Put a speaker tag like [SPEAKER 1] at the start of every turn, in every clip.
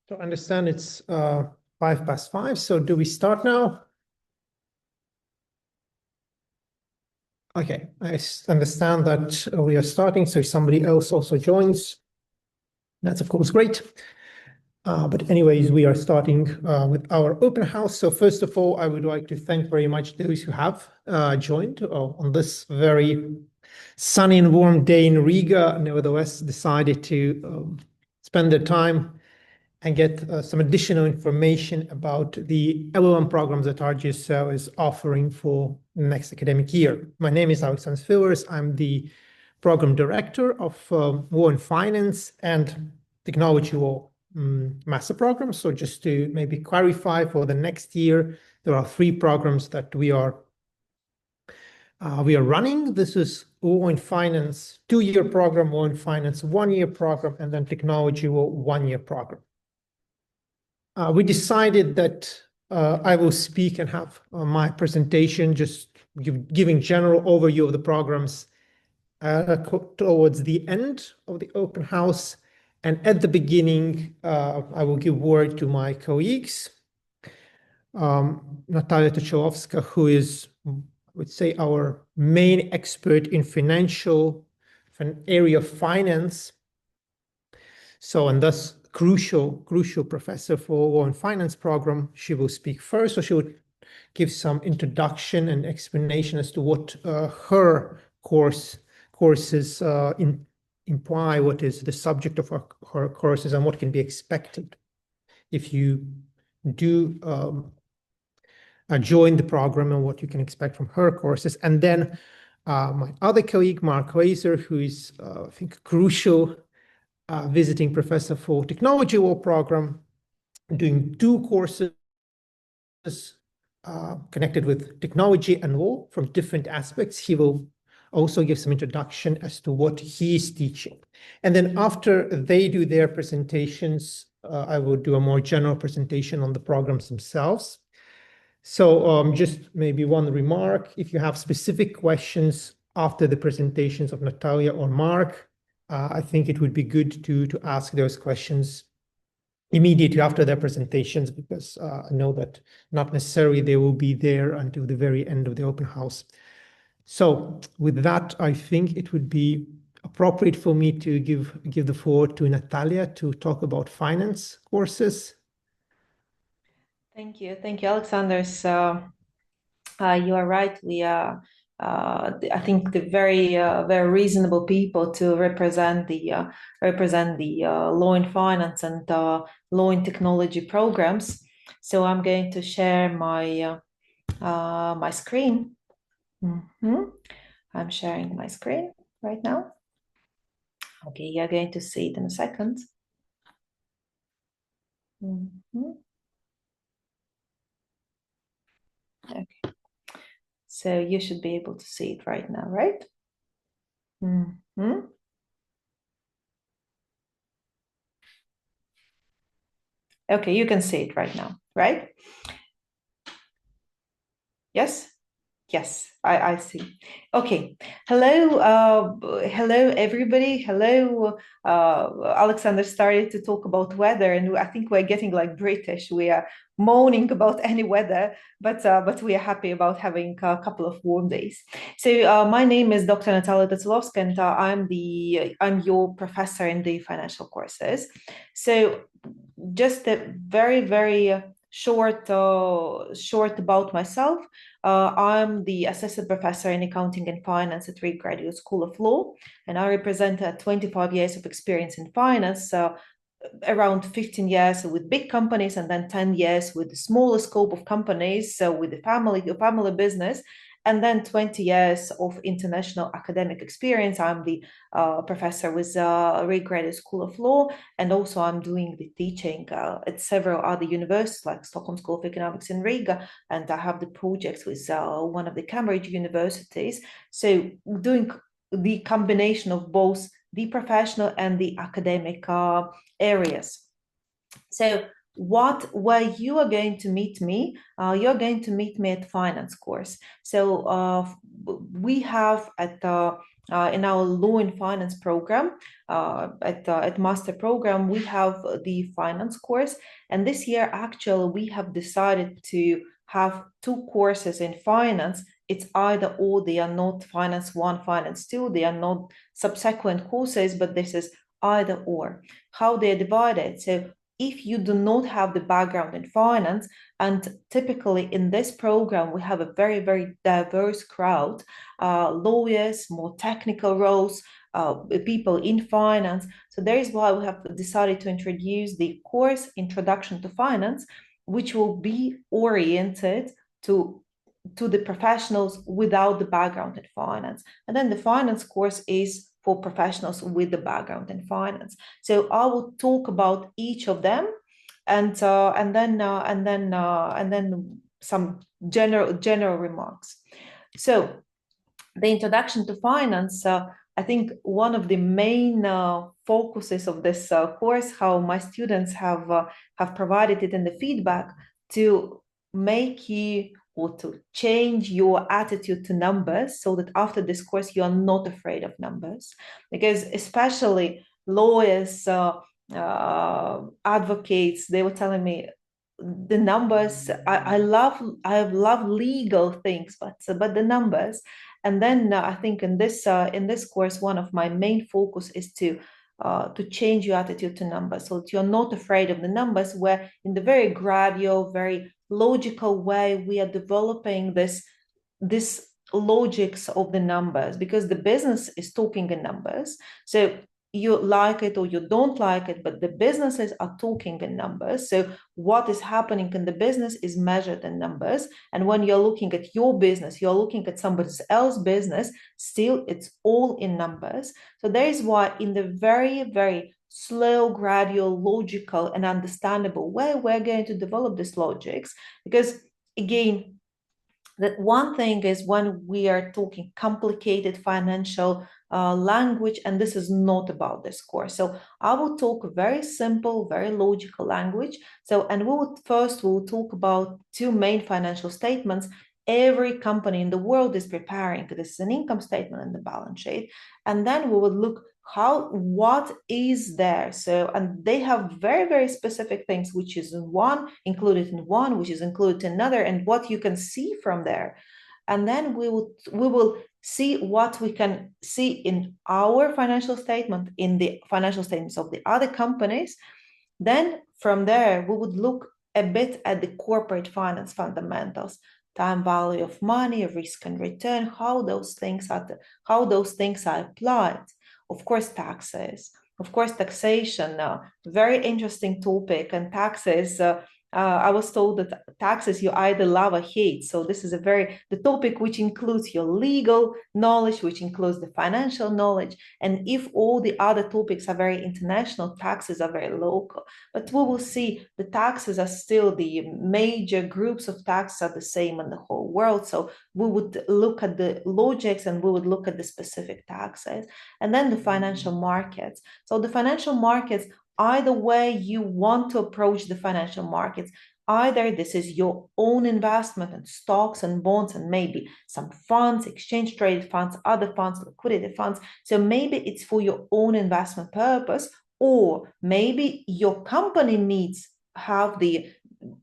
[SPEAKER 1] So I understand it's 5:05. So do we start now? Okay, I understand that we are starting. So if somebody else also joins, that's of course great. But anyways, we are starting with our open house. So first of all, I would like to thank very much those who have joined on this very sunny and warm day in Riga, nevertheless decided to spend their time and get some additional information about the LLM programs that RGSL is offering for the next academic year. My name is Aleksandrs Fillers. I'm the program director of Law and Finance and Technology Law master program. So just to maybe clarify, for the next year, there are 3 programs that we are running. This is Law and Finance 2-year program, Law and Finance 1-year program, and then Technology Law 1-year program. We decided that I will speak and have my presentation, just giving general overview of the programs towards the end of the open house. And at the beginning, I will give word to my colleagues, Natalja Točelovska, who is, I would say, our main expert in area of finance. So, and thus crucial professor for Law and Finance program. She will speak first, so she would give some introduction and explanation as to what her courses imply, what is the subject of her courses, and what can be expected if you do join the program, and what you can expect from her courses. And then my other colleague, Mark Leiser, who is, I think, crucial visiting professor for Technology Law program, doing 2 courses connected with technology and law from different aspects. He will also give some introduction as to what he is teaching. And then after they do their presentations, I will do a more general presentation on the programs themselves. So just maybe one remark: if you have specific questions after the presentations of Natalja or Mark, I think it would be good to ask those questions immediately after their presentations, because I know that not necessarily they will be there until the very end of the open house. So with that, I think it would be appropriate for me to give the floor to Natalja to talk about finance courses.
[SPEAKER 2] Thank you, Aleksandrs. You are right. We are, I think, the very reasonable people to represent the Law and Finance and Law and Technology programs. So I'm going to share my my screen. I'm sharing my screen right now. Okay, you're going to see it in a second. Okay. So you should be able to see it right now, right? Okay, you can see it right now, right? Yes? Yes, I see. Okay. Hello, hello everybody. Hello. Aleksandr started to talk about weather, and I think we're getting like British. We are moaning about any weather, but we are happy about having a couple of warm days. So my name is Dr. Natalja Točelovska, and I'm your professor in the financial courses. So just a very short about myself. I'm the assistant professor in accounting and finance at Riga Graduate School of Law, and I represent 25 years of experience in finance, around 15 years with big companies, and then 10 years with the smaller scope of companies, so with the family business, and then 20 years of international academic experience. I'm the professor with Riga Graduate School of Law, and also I'm doing the teaching at several other universities like Stockholm School of Economics in Riga, and I have the projects with one of the Cambridge universities. So doing the combination of both the professional and the academic areas. So where you are going to meet me, you're going to meet me at finance course. So we have at in our Law and Finance program, at Master Program, we have the Finance course. And this year, actually, we have decided to have 2 courses in Finance. It's either or, they are not Finance 1, Finance 2, they are not subsequent courses, but this is either or. How they are divided. So if you do not have the background in finance, and typically in this program, we have a very, very diverse crowd, lawyers, more technical roles, people in finance. So that is why we have decided to introduce the course Introduction to Finance, which will be oriented to the professionals without the background in finance. And then the finance course is for professionals with the background in finance. So I will talk about each of them, and then some general remarks. So the Introduction to Finance, I think one of the main focuses of this course, how my students have provided it in the feedback, to make you or to change your attitude to numbers, so that after this course you are not afraid of numbers. Because especially lawyers, advocates, they were telling me the numbers, I love legal things, but the numbers. And then I think in this course, one of my main focus is to change your attitude to numbers, so that you're not afraid of the numbers, where in the very gradual, very logical way, we are developing this logics of the numbers, because the business is talking in numbers. So you like it or you don't like it, but the businesses are talking in numbers. So what is happening in the business is measured in numbers. And when you're looking at your business, you're looking at somebody else's business, still it's all in numbers. So that is why in the very, very slow, gradual, logical, and understandable way, we're going to develop these logics. Because again, that one thing is when we are talking complicated financial language, and this is not about this course. So I will talk very simple, very logical language. So, and we'll talk about 2 main financial statements. Every company in the world is preparing. This is an income statement and the balance sheet. And then we would look what is there. So, and they have very, very specific things, which is included in one, which is included in another, and what you can see from there. And then we will see what we can see in our financial statement, in the financial statements of the other companies. Then from there, we would look a bit at the corporate finance fundamentals, time value of money, risk and return, how those things are applied. Of course, taxes, of course, taxation, very interesting topic. And taxes, I was told that taxes you either love or hate. So this is the topic which includes your legal knowledge, which includes the financial knowledge. And if all the other topics are very international, taxes are very local. But we will see the taxes are still, the major groups of taxes are the same in the whole world. So we would look at the logics and we would look at the specific taxes. And then the financial markets. So the financial markets, either way you want to approach the financial markets, either this is your own investment in stocks and bonds and maybe some funds, exchange traded funds, other funds, liquidity funds. So maybe it's for your own investment purpose, or maybe your company needs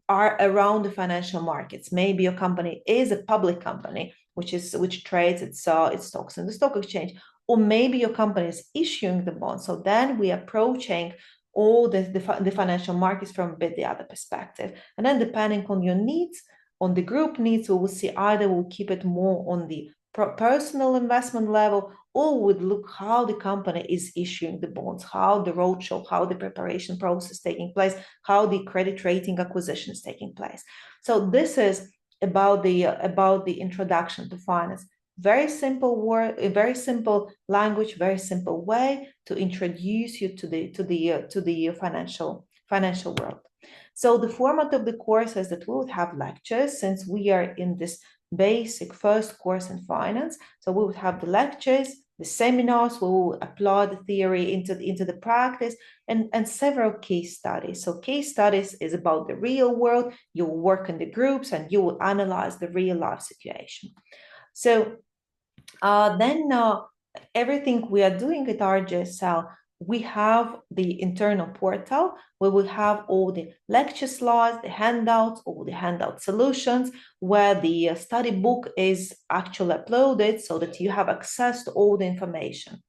[SPEAKER 2] are around the financial markets. Maybe your company is a public company which trades its stocks in the stock exchange, or maybe your company is issuing the bonds. So then we are approaching all the financial markets from a bit the other perspective. And then depending on your needs, on the group needs, we will see either we'll keep it more on the personal investment level, or would look how the company is issuing the bonds, how the roadshow, how the preparation process is taking place, how the credit rating acquisition is taking place. So this is about the introduction to finance. Very simple word, a very simple language, very simple way to introduce you to the financial world. So the format of the course is that we would have lectures, since we are in this basic first course in finance. So we would have the lectures, the seminars, we will apply the theory into the practice, and several case studies. So case studies is about the real world. You will work in the groups and you will analyze the real life situation. So then everything we are doing at RGSL, we have the internal portal where we have all the lecture slides, the handouts, all the handout solutions, where the study book is actually uploaded so that you have access to all the information.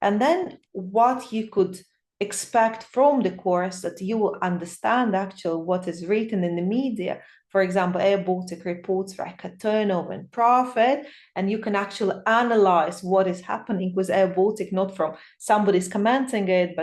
[SPEAKER 2] And then what you could expect from the course, that you will understand actually what is written in the media. For example, Air Baltic reports record turnover and profit, and you can actually analyze what is happening with Air Baltic, not from somebody's commenting it,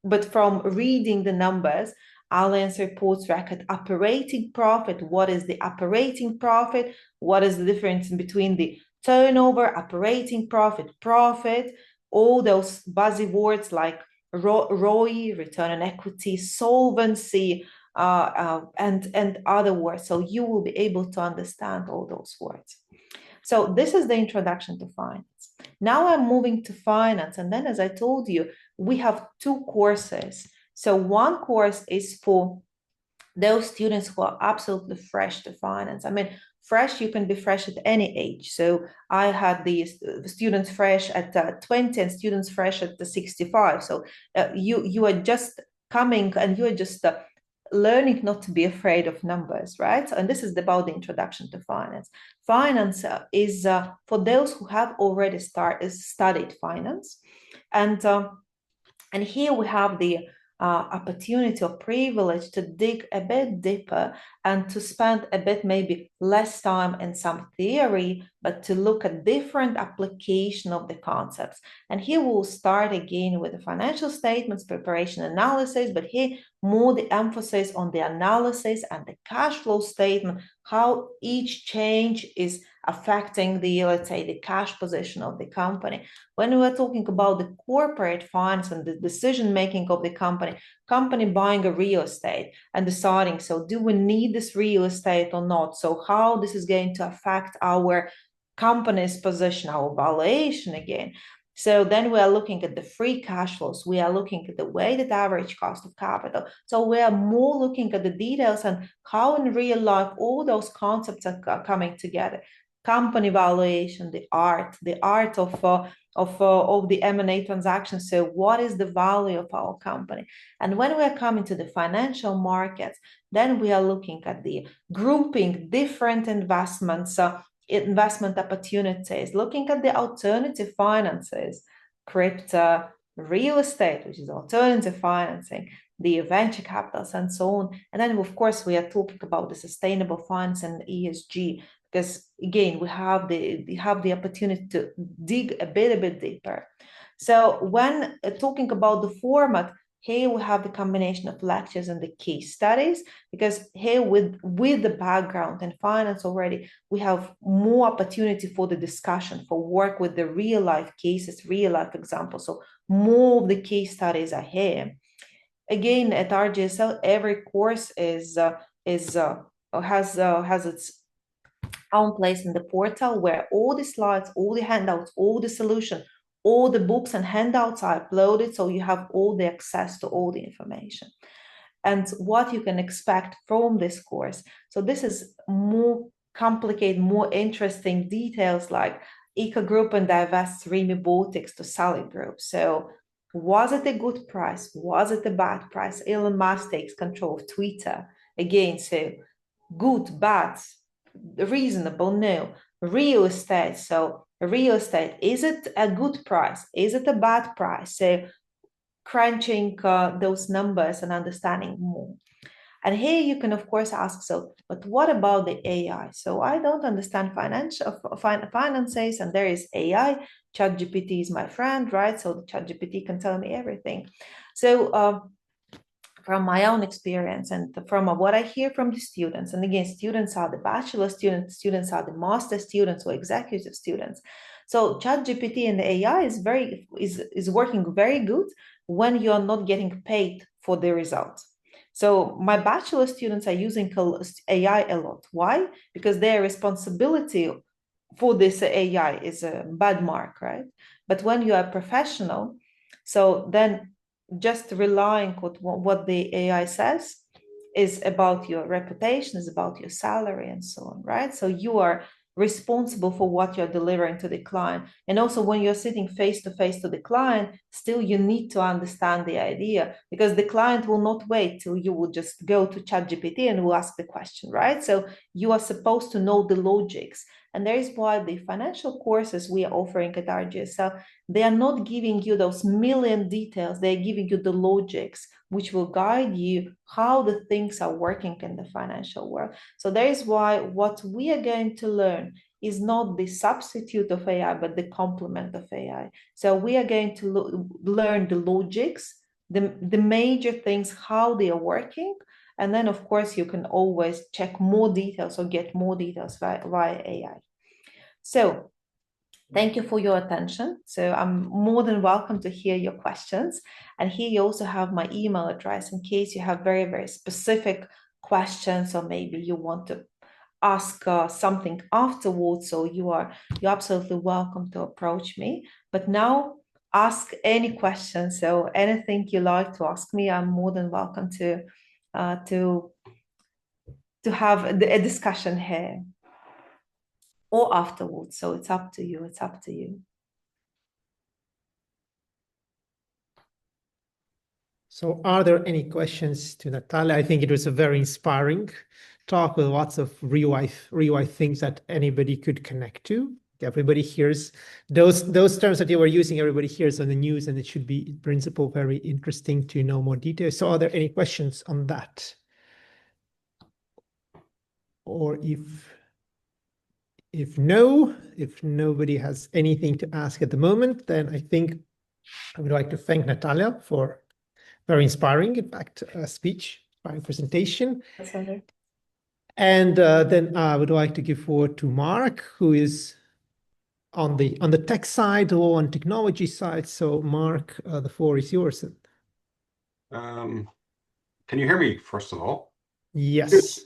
[SPEAKER 2] but from reading the numbers. Allianz reports record operating profit. What is the operating profit? What is the difference between the turnover, operating profit, profit? All those buzzy words like ROI, return on equity, solvency, and other words. So you will be able to understand all those words. So this is the introduction to finance. Now I'm moving to finance. And then, as I told you, we have two courses. So one course is for those students who are absolutely fresh to finance. I mean, fresh, you can be fresh at any age. So I had the students fresh at 20 and students fresh at 65. So you are just coming and you are just learning not to be afraid of numbers, right? And this is about the introduction to finance. Finance is for those who have already studied finance. And here we have the opportunity or privilege to dig a bit deeper and to spend a bit maybe less time in some theory, but to look at different application of the concepts. And here we'll start again with the financial statements, preparation analysis, but here more the emphasis on the analysis and the cash flow statement, how each change is affecting the, let's say, the cash position of the company. When we're talking about the corporate finance and the decision-making of the company buying a real estate and deciding, so do we need this real estate or not? So how this is going to affect our company's position, our valuation again. So then we are looking at the free cash flows. We are looking at the weighted average cost of capital. So we are more looking at the details and how in real life all those concepts are coming together. Company valuation, the art of the M&A transaction. So what is the value of our company? And when we are coming to the financial markets, then we are looking at the grouping different investments, investment opportunities, looking at the alternative finances, crypto, real estate, which is alternative financing, the venture capitals, and so on. And then, of course, we are talking about the sustainable finance and ESG, because again, we have the opportunity to dig a bit deeper. So when talking about the format, here we have the combination of lectures and the case studies, because here with the background in finance already, we have more opportunity for the discussion, for work with the real life cases, real life examples. So more of the case studies are here. Again, at RGSL, every course has its own place in the portal where all the slides, all the handouts, all the solution, all the books and handouts are uploaded, so you have all the access to all the information. And what you can expect from this course. So this is more complicated, more interesting details like Eco Group and divests Rimi Baltics to Solid Group. So was it a good price? Was it a bad price? Elon Musk takes control of Twitter. Again, so good, bad, reasonable, no. Real estate, so real estate, is it a good price? Is it a bad price? So crunching those numbers and understanding more. And here you can, of course, ask, so, but what about the AI? So I don't understand finances, and there is AI. ChatGPT is my friend, right? So the ChatGPT can tell me everything. So from my own experience and from what I hear from the students, and again, students are the bachelor students, students are the master students or executive students. So ChatGPT and the AI is working very good when you're not getting paid for the results. So my bachelor students are using AI a lot. Why? Because their responsibility for this AI is a bad mark, right? But when you are a professional, so then just relying on what the AI says is about your reputation, is about your salary and so on, right? So you are responsible for what you're delivering to the client. And also when you're sitting face to face to the client, still you need to understand the idea, because the client will not wait till you will just go to ChatGPT and will ask the question, right? So you are supposed to know the logics. And that is why the financial courses we are offering at RGSL, they are not giving you those million details. They're giving you the logics, which will guide you how the things are working in the financial world. So that is why what we are going to learn is not the substitute of AI, but the complement of AI. So we are going to learn the logics, the major things, how they are working. And then, of course, you can always check more details or get more details via AI. So thank you for your attention. So I'm more than welcome to hear your questions. And here you also have my email address in case you have very, very specific questions, or maybe you want to ask something afterwards. So you're absolutely welcome to approach me. But now ask any questions. So anything you like to ask me, I'm more than welcome to have a discussion here or afterwards. So it's up to you. It's up to you.
[SPEAKER 1] So are there any questions to Natalja? I think it was a very inspiring talk with lots of real life things that anybody could connect to. Everybody hears those terms that you were using, everybody hears on the news, and it should be in principle very interesting to know more details. So are there any questions on that? Or if nobody has anything to ask at the moment, then I think I would like to thank Natalja for very inspiring, in fact, speech, inspiring presentation.
[SPEAKER 2] Alexander.
[SPEAKER 1] And then I would like to give forward to Mark, who is on the tech side, law and technology side. So Mark, the floor is yours.
[SPEAKER 3] Can you hear me, first of all?
[SPEAKER 1] Yes.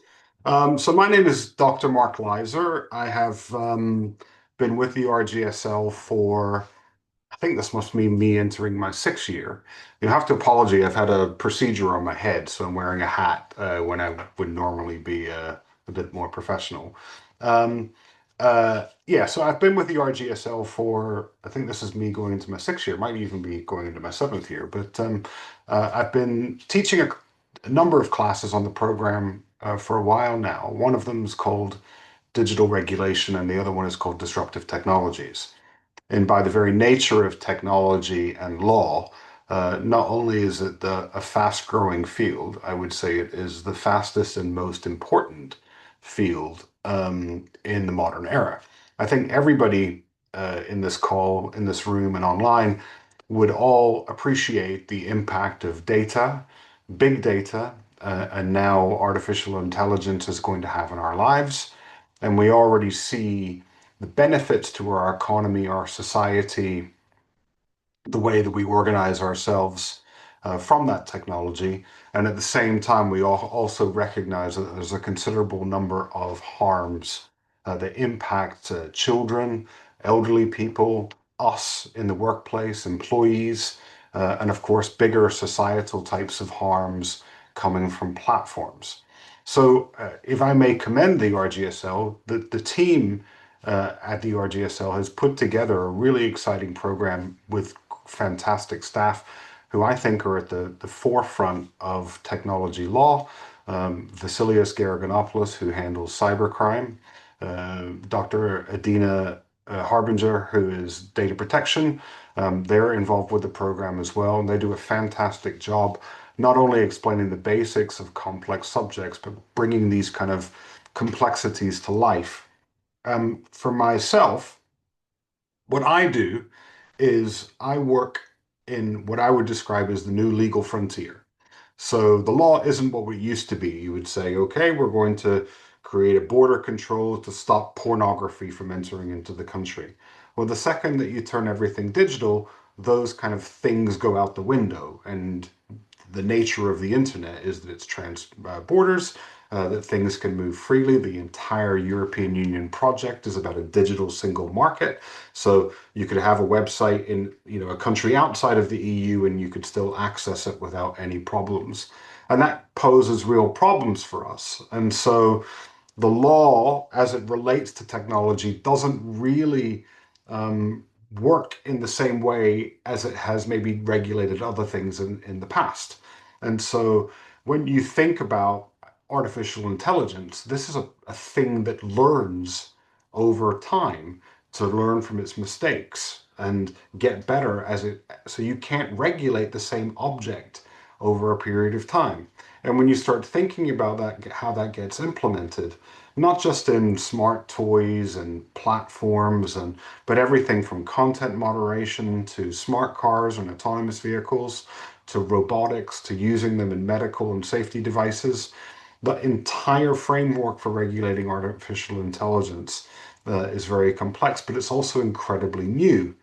[SPEAKER 3] So my name is Dr. Mark Leiser. I have been with the RGSL for, I think this must mean me entering my 6th year. You have to apologize, I've had a procedure on my head, so I'm wearing a hat when I would normally be a bit more professional. Yeah, so I've been with the RGSL for, I think this is me going into my 6th year, might even be going into my 7th year, but I've been teaching a number of classes on the program for a while now. One of them is called Digital Regulation, and the other one is called Disruptive Technologies. And by the very nature of technology and law, not only is it a fast-growing field, I would say it is the fastest and most important field in the modern era. I think everybody in this call, in this room and online would all appreciate the impact of data, big data, and now artificial intelligence is going to have in our lives. And we already see the benefits to our economy, our society, the way that we organize ourselves from that technology. And at the same time, we also recognize that there's a considerable number of harms that impact children, elderly people, us in the workplace, employees, and of course, bigger societal types of harms coming from platforms. So if I may commend the RGSL, the team at the RGSL has put together a really exciting program with fantastic staff who I think are at the forefront of technology law. Vasilios Georganopoulos, who handles cybercrime, Dr. Adina Harbinger, who is data protection. They're involved with the program as well, and they do a fantastic job, not only explaining the basics of complex subjects, but bringing these kind of complexities to life. For myself, what I do is I work in what I would describe as the new legal frontier. So the law isn't what it used to be. You would say, okay, we're going to create a border control to stop pornography from entering into the country. Well, the second that you turn everything digital, those kind of things go out the window. And the nature of the internet is that it's borders, that things can move freely. The entire European Union project is about a digital single market. So you could have a website in a country outside of the EU and you could still access it without any problems. And that poses real problems for us. And so the law, as it relates to technology, doesn't really work in the same way as it has maybe regulated other things in the past. And so when you think about artificial intelligence, this is a thing that learns over time to learn from its mistakes and get better as it, so you can't regulate the same object over a period of time. And when you start thinking about that, how that gets implemented, not just in smart toys and platforms, but everything from content moderation to smart cars and autonomous vehicles to robotics to using them in medical and safety devices, the entire framework for regulating artificial intelligence is very complex, but it's also incredibly new.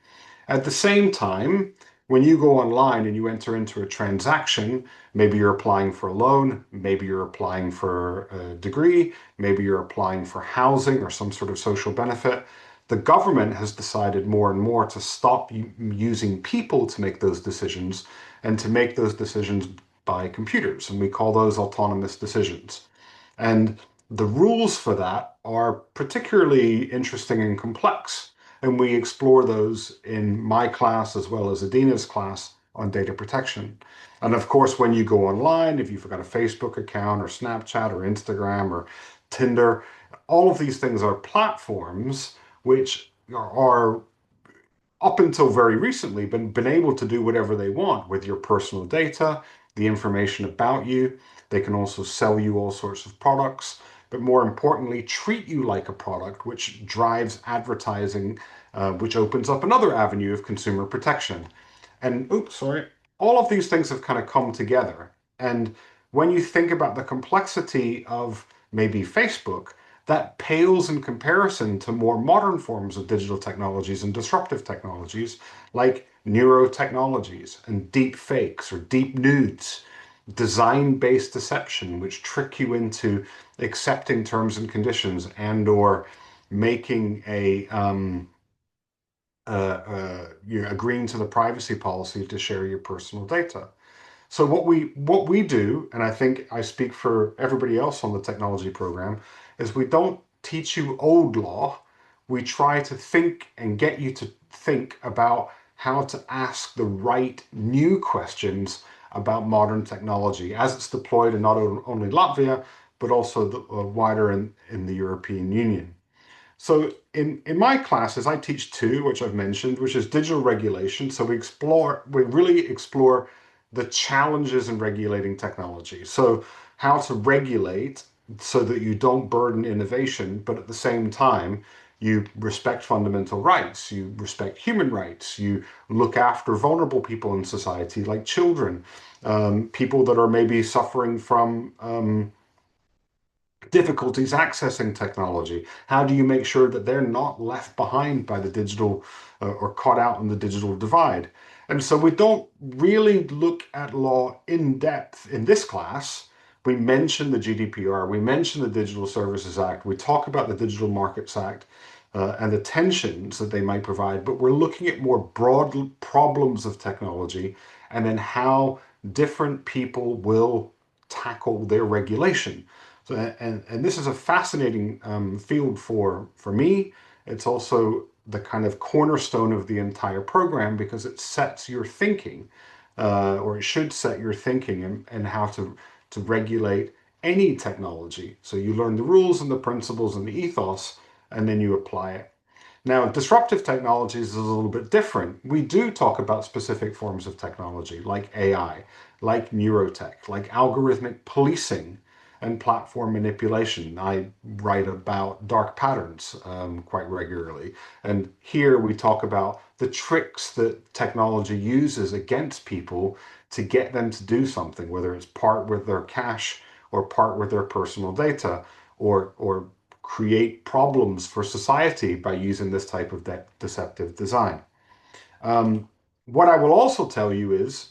[SPEAKER 3] At the same time, when you go online and you enter into a transaction, maybe you're applying for a loan, maybe you're applying for a degree, maybe you're applying for housing or some sort of social benefit, the government has decided more and more to stop using people to make those decisions and to make those decisions by computers. And we call those autonomous decisions. And the rules for that are particularly interesting and complex. And we explore those in my class as well as Adina's class on data protection. And of course, when you go online, if you've got a Facebook account or Snapchat or Instagram or Tinder, all of these things are platforms which are up until very recently been able to do whatever they want with your personal data, the information about you. They can also sell you all sorts of products, but more importantly, treat you like a product, which drives advertising, which opens up another avenue of consumer protection. And oops, sorry, all of these things have kind of come together. And when you think about the complexity of maybe Facebook, that pales in comparison to more modern forms of digital technologies and disruptive technologies like neurotechnologies and deep fakes or deep nudes, design-based deception, which trick you into accepting terms and conditions and or making you're agreeing to the privacy policy to share your personal data. So what we do, and I think I speak for everybody else on the technology program, is we don't teach you old law. We try to think and get you to think about how to ask the right new questions about modern technology as it's deployed in not only Latvia, but also wider in the European Union. So in my classes, I teach two, which I've mentioned, which is digital regulation. So we really explore the challenges in regulating technology. So how to regulate so that you don't burden innovation, but at the same time, you respect fundamental rights, you respect human rights, you look after vulnerable people in society like children, people that are maybe suffering from difficulties accessing technology. How do you make sure that they're not left behind by the digital or caught out in the digital divide? And so we don't really look at law in depth in this class. We mention the GDPR, we mention the Digital Services Act, we talk about the Digital Markets Act and the tensions that they might provide, but we're looking at more broad problems of technology and then how different people will tackle their regulation. So, and this is a fascinating field for me. It's also the kind of cornerstone of the entire program because it sets your thinking, or it should set your thinking and how to regulate any technology. So you learn the rules and the principles and the ethos, and then you apply it. Now, disruptive technologies is a little bit different. We do talk about specific forms of technology like AI, like neurotech, like algorithmic policing and platform manipulation. I write about dark patterns quite regularly. And here we talk about the tricks that technology uses against people to get them to do something, whether it's part with their cash or part with their personal data or create problems for society by using this type of deceptive design. What I will also tell you is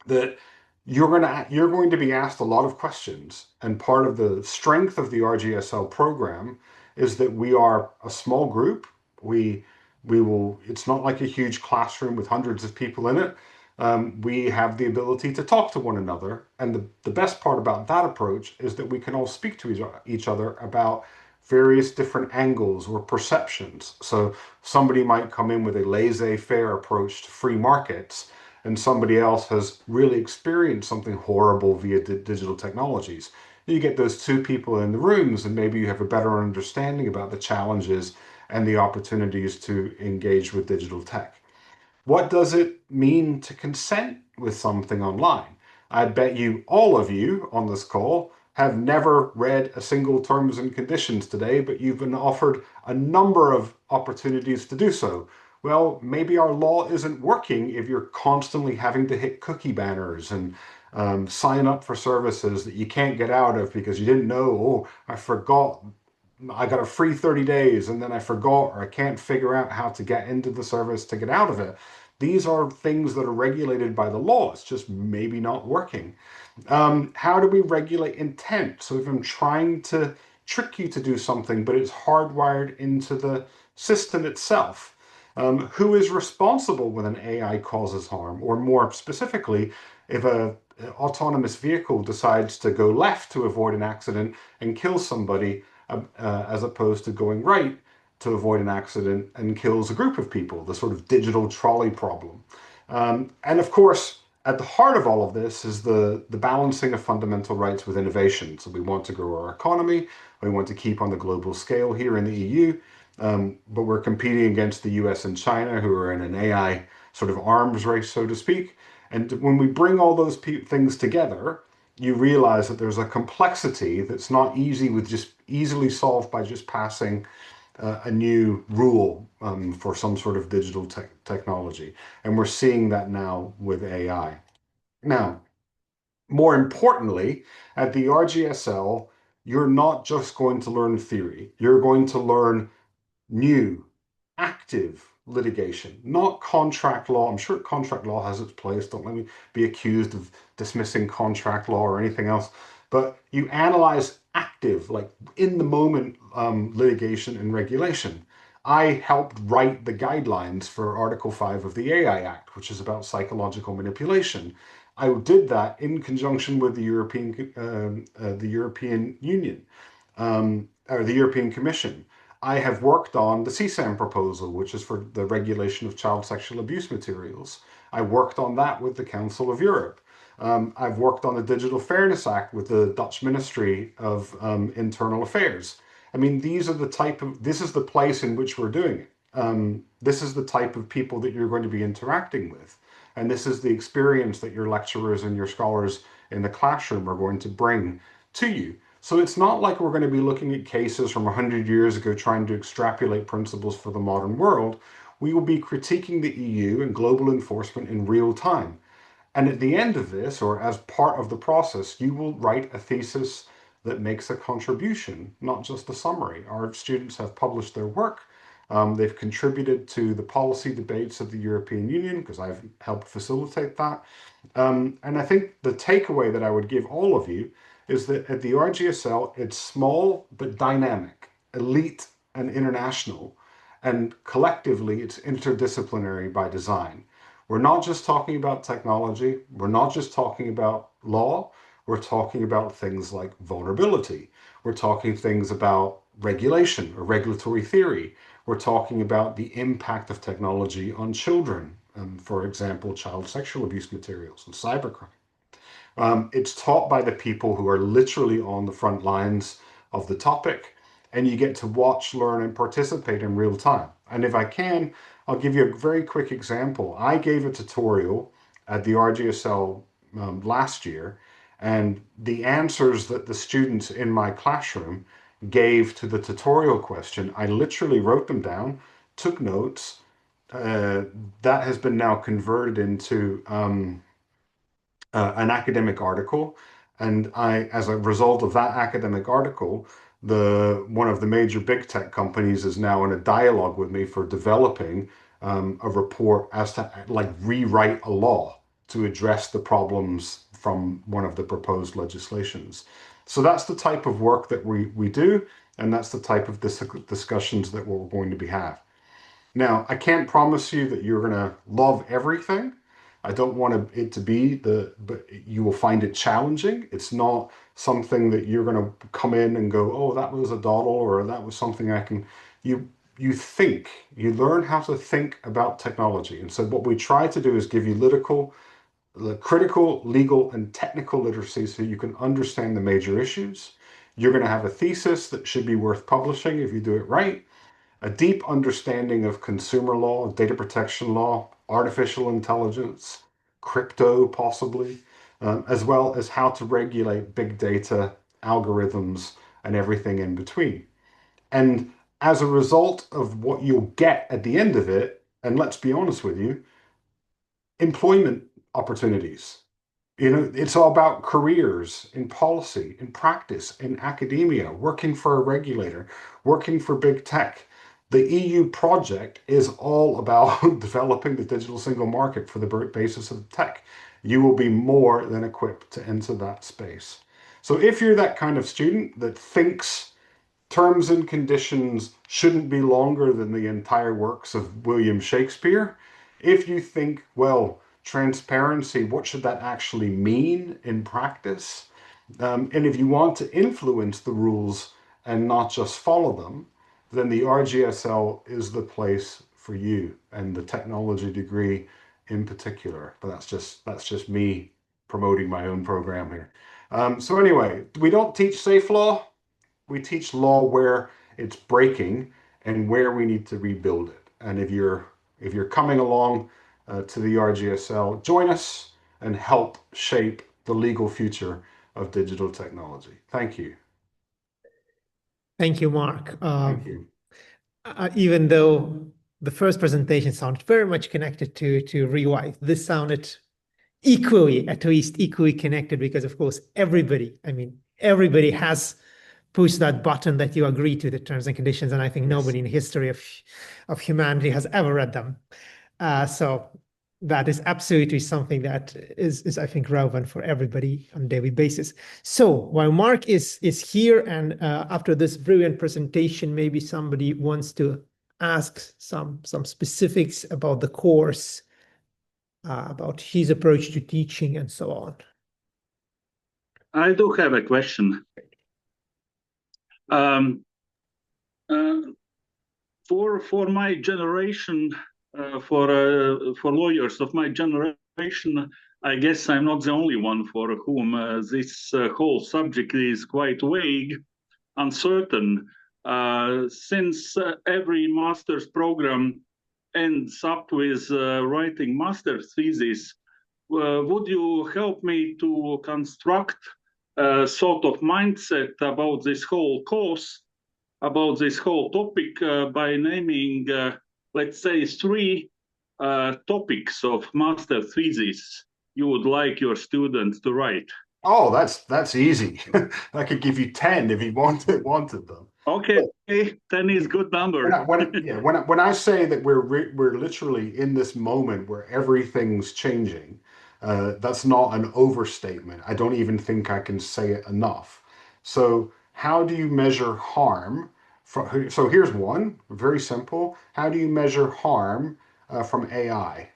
[SPEAKER 3] that you're going to be asked a lot of questions, and part of the strength of the RGSL program is that we are a small group. We will. It's not like a huge classroom with hundreds of people in it. we have the ability to talk to one another. And the best part about that approach is that we can all speak to each other about various different angles or perceptions. So somebody might come in with a laissez-faire approach to free markets, and somebody else has really experienced something horrible via digital technologies. You get those two people in the rooms, and maybe you have a better understanding about the challenges and the opportunities to engage with digital tech. What does it mean to consent with something online? I bet you all of you on this call have never read a single terms and conditions today, but you've been offered a number of opportunities to do so. Well, maybe our law isn't working if you're constantly having to hit cookie banners and sign up for services that you can't get out of because you didn't know, oh, I forgot, I got a free 30 days and then I forgot, or I can't figure out how to get into the service to get out of it. These are things that are regulated by the law. It's just maybe not working. How do we regulate intent? So if I'm trying to trick you to do something, but it's hardwired into the system itself, who is responsible when an AI causes harm? Or more specifically, if an autonomous vehicle decides to go left to avoid an accident and kill somebody, as opposed to going right to avoid an accident and kills a group of people, the sort of digital trolley problem. And of course, at the heart of all of this is the balancing of fundamental rights with innovation. So we want to grow our economy, we want to keep on the global scale here in the EU, but we're competing against the US and China, who are in an AI sort of arms race, so to speak. And when we bring all those things together, you realize that there's a complexity that's not easily solved by just passing a new rule for some sort of digital technology. And we're seeing that now with AI. Now, more importantly, at the RGSL, you're not just going to learn theory. You're going to learn new, active litigation, not contract law. I'm sure contract law has its place. Don't let me be accused of dismissing contract law or anything else. But you analyze active, like in the moment litigation and regulation. I helped write the guidelines for Article 5 of the AI Act, which is about psychological manipulation. I did that in conjunction with the European Union, or the European Commission. I have worked on the CSAM proposal, which is for the regulation of child sexual abuse materials. I worked on that with the Council of Europe. I've worked on the Digital Fairness Act with the Dutch Ministry of Internal Affairs. I mean, this is the place in which we're doing it. This is the type of people that you're going to be interacting with. And this is the experience that your lecturers and your scholars in the classroom are going to bring to you. So it's not like we're going to be looking at cases from 100 years ago trying to extrapolate principles for the modern world. We will be critiquing the EU and global enforcement in real time. And at the end of this, or as part of the process, you will write a thesis that makes a contribution, not just a summary. Our students have published their work. They've contributed to the policy debates of the European Union, because I've helped facilitate that. And I think the takeaway that I would give all of you is that at the RGSL, it's small but dynamic, elite and international, and collectively it's interdisciplinary by design. We're not just talking about technology, we're not just talking about law, we're talking about things like vulnerability, we're talking things about regulation or regulatory theory, we're talking about the impact of technology on children, for example, child sexual abuse materials and cybercrime. It's taught by the people who are literally on the front lines of the topic, and you get to watch, learn, and participate in real time. And if I can, I'll give you a very quick example. I gave a tutorial at the RGSL last year, and the answers that the students in my classroom gave to the tutorial question, I literally wrote them down, took notes. That has been now converted into an academic article, and as a result of that academic article, one of the major big tech companies is now in a dialogue with me for developing a report as to like rewrite a law to address the problems from one of the proposed legislations. So that's the type of work that we do, and that's the type of discussions that we're going to be have. Now, I can't promise you that you're going to love everything. I don't want it to be but you will find it challenging. It's not something that you're going to come in and go, oh, that was a doddle, or that was something I can, you think, you learn how to think about technology. And so what we try to do is give you critical, legal, and technical literacy so you can understand the major issues. You're going to have a thesis that should be worth publishing if you do it right, a deep understanding of consumer law, data protection law, artificial intelligence, crypto possibly, as well as how to regulate big data, algorithms, and everything in between. And as a result of what you'll get at the end of it, and let's be honest with you, employment opportunities. It's all about careers in policy, in practice, in academia, working for a regulator, working for big tech. The EU project is all about developing the digital single market for the basis of tech. You will be more than equipped to enter that space. So if you're that kind of student that thinks terms and conditions shouldn't be longer than the entire works of William Shakespeare, if you think, well, transparency, what should that actually mean in practice? And if you want to influence the rules and not just follow them, then the RGSL is the place for you, and the technology degree in particular. But that's just me promoting my own program here. So anyway, we don't teach safe law. We teach law where it's breaking and where we need to rebuild it. And if you're coming along to the RGSL, join us and help shape the legal future of digital technology. Thank you.
[SPEAKER 1] Thank you, Mark.
[SPEAKER 3] Thank you.
[SPEAKER 1] Even though the first presentation sounded very much connected to Rewrite, this sounded at least equally connected, because of course everybody everybody has pushed that button that you agree to the terms and conditions, and I think nobody in the history of humanity has ever read them. So that is absolutely something that is I think relevant for everybody on a daily basis. So while Mark is here, and after this brilliant presentation, maybe somebody wants to ask some specifics about the course, about his approach to teaching and so on.
[SPEAKER 4] I do have a question. For my generation, for lawyers of my generation, I guess I'm not the only one for whom this whole subject is quite vague, uncertain, since every master's program ends up with writing master's thesis. Would you help me to construct a sort of mindset about this whole course, about this whole topic, by naming, let's say, 3 topics of master thesis you would like your students to write?
[SPEAKER 3] Oh, that's easy. I could give you 10 if you wanted them.
[SPEAKER 4] Okay, 10 is good number.
[SPEAKER 3] When I say that we're literally in this moment where everything's changing, that's not an overstatement. I don't even think I can say it enough. So how do you measure harm? So here's one, very simple. How do you measure harm from AI,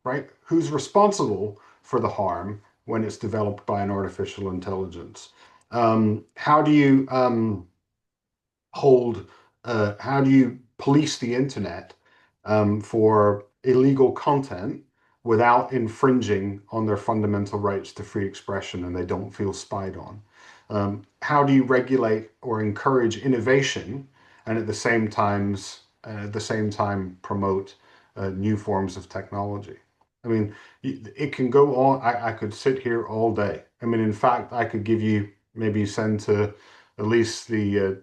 [SPEAKER 3] right? Who's responsible for the harm when it's developed by an artificial intelligence? How do you how do you police the internet for illegal content without infringing on their fundamental rights to free expression and they don't feel spied on? How do you regulate or encourage innovation and at the same time promote new forms of technology? I mean, it can go on. I could sit here all day. I mean, in fact, I could give you maybe send to at least the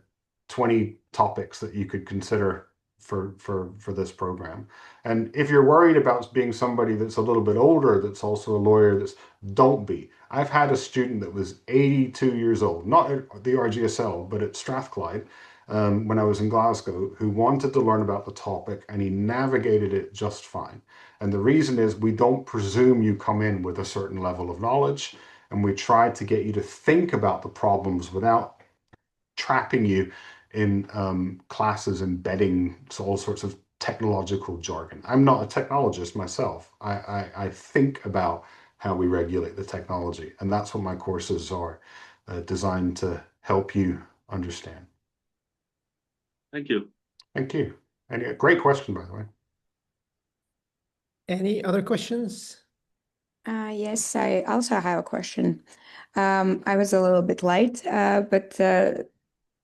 [SPEAKER 3] 20 topics that you could consider for this program. And if you're worried about being somebody that's a little bit older, that's also a lawyer, don't be. I've had a student that was 82 years old, not at the RGSL, but at Strathclyde, when I was in Glasgow, who wanted to learn about the topic, and he navigated it just fine. And the reason is we don't presume you come in with a certain level of knowledge, and we try to get you to think about the problems without trapping you in classes embedding all sorts of technological jargon. I'm not a technologist myself. I think about how we regulate the technology, and that's what my courses are designed to help you understand.
[SPEAKER 4] Thank you.
[SPEAKER 3] Thank you. And a great question, by the way.
[SPEAKER 1] Any other questions?
[SPEAKER 5] Yes, I also have a question. I was a little bit late, but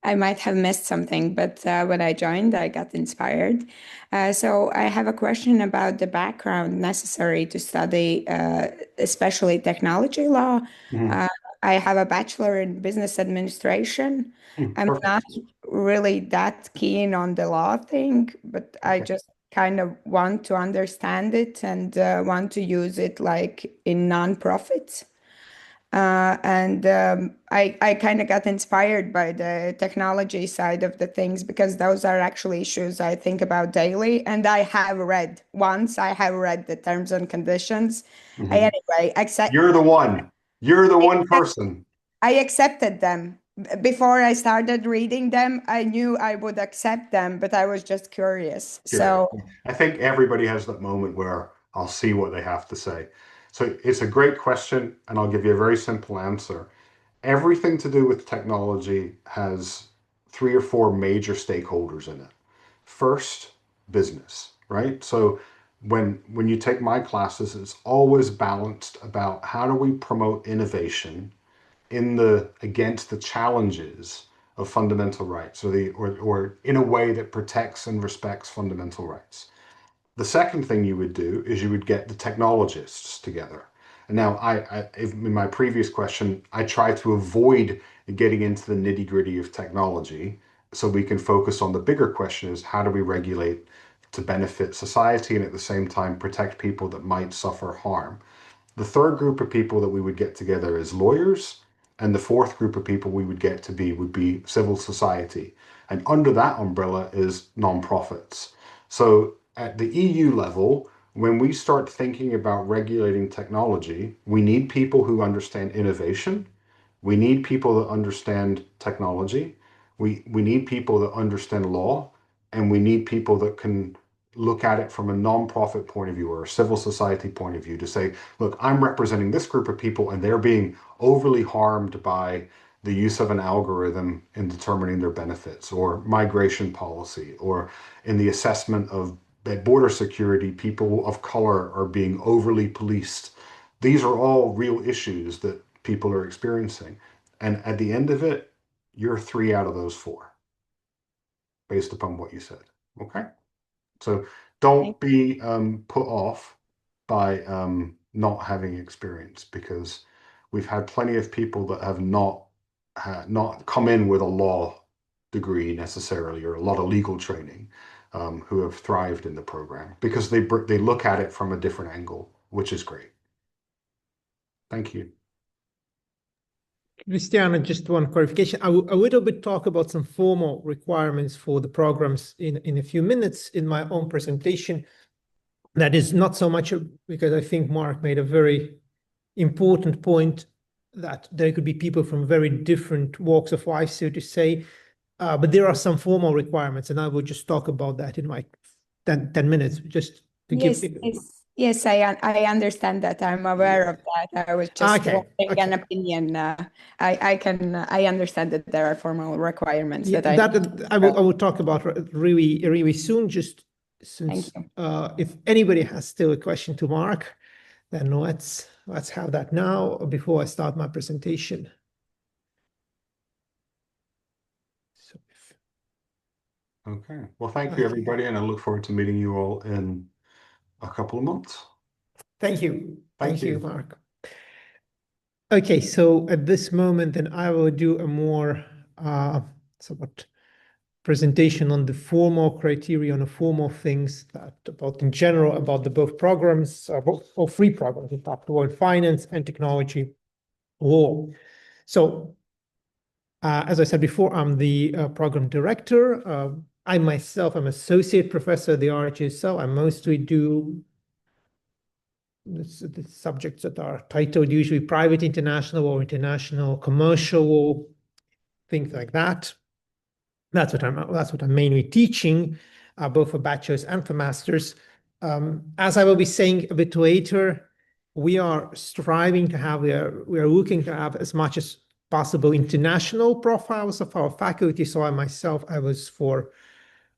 [SPEAKER 5] I might have missed something, but when I joined, I got inspired. So I have a question about the background necessary to study, especially technology law. I have a bachelor in business administration. I'm
[SPEAKER 3] Perfect.
[SPEAKER 5] not really that keen on the law thing, but I just kind of want to understand it and want to use it like in nonprofits. I kind of got inspired by the technology side of the things because those are actually issues I think about daily. And I have read the terms and conditions. Anyway,
[SPEAKER 3] You're the one. You're the one person.
[SPEAKER 5] I accepted them. Before I started reading them, I knew I would accept them, but I was just curious. So
[SPEAKER 3] I think everybody has that moment where I'll see what they have to say. So it's a great question, and I'll give you a very simple answer. Everything to do with technology has 3 or 4 major stakeholders in it. First, business, right? So when you take my classes, it's always balanced about how do we promote innovation against the challenges of fundamental rights, or in a way that protects and respects fundamental rights. The second thing you would do is you would get the technologists together. And now, in my previous question, I try to avoid getting into the nitty-gritty of technology so we can focus on the bigger question: is how do we regulate to benefit society and at the same time protect people that might suffer harm? The third group of people that we would get together is lawyers, and the fourth group of people we would get to would be civil society. And under that umbrella is nonprofits. So at the EU level, when we start thinking about regulating technology, we need people who understand innovation. We need people that understand technology. We need people that understand law, and we need people that can look at it from a nonprofit point of view or a civil society point of view to say, look, I'm representing this group of people and they're being overly harmed by the use of an algorithm in determining their benefits, or migration policy, or in the assessment of border security, people of color are being overly policed. These are all real issues that people are experiencing. And at the end of it, you're 3 out of those 4, based upon what you said. Okay? So don't be put off by not having experience, because we've had plenty of people that have not come in with a law degree necessarily, or a lot of legal training, who have thrived in the program because they look at it from a different angle, which is great. Thank you.
[SPEAKER 1] Christiana, just one clarification. I will talk about some formal requirements for the programs in a few minutes in my own presentation. That is not so much because I think Mark made a very important point that there could be people from very different walks of life, so to say, but there are some formal requirements, and I will just talk about that in my 10 minutes, just to give...
[SPEAKER 5] Yes, I understand that. I'm aware of that. I was just wanting an opinion. I understand that there are formal requirements
[SPEAKER 1] I will talk about really soon. Just since if anybody has still a question to Mark, then let's have that now before I start my presentation.
[SPEAKER 3] Okay. Well, thank you, everybody, and I look forward to meeting you all in a couple of months.
[SPEAKER 1] Thank you. Thank you, Mark. Okay, so at this moment, then I will do a more somewhat presentation on the formal criteria, on the formal things that about in general about the both programs, or 3 programs, in fact, Law&Finance and Technology Law. So, as I said before, I'm the program director. I myself am associate professor at the RGSL. I mostly do the subjects that are titled usually private international or international commercial law, things like that. That's what I'm mainly teaching. both for bachelor's and for master's. As I will be saying a bit later, we are striving to have, we are looking to have as much as possible international profiles of our faculty. So I myself, I was for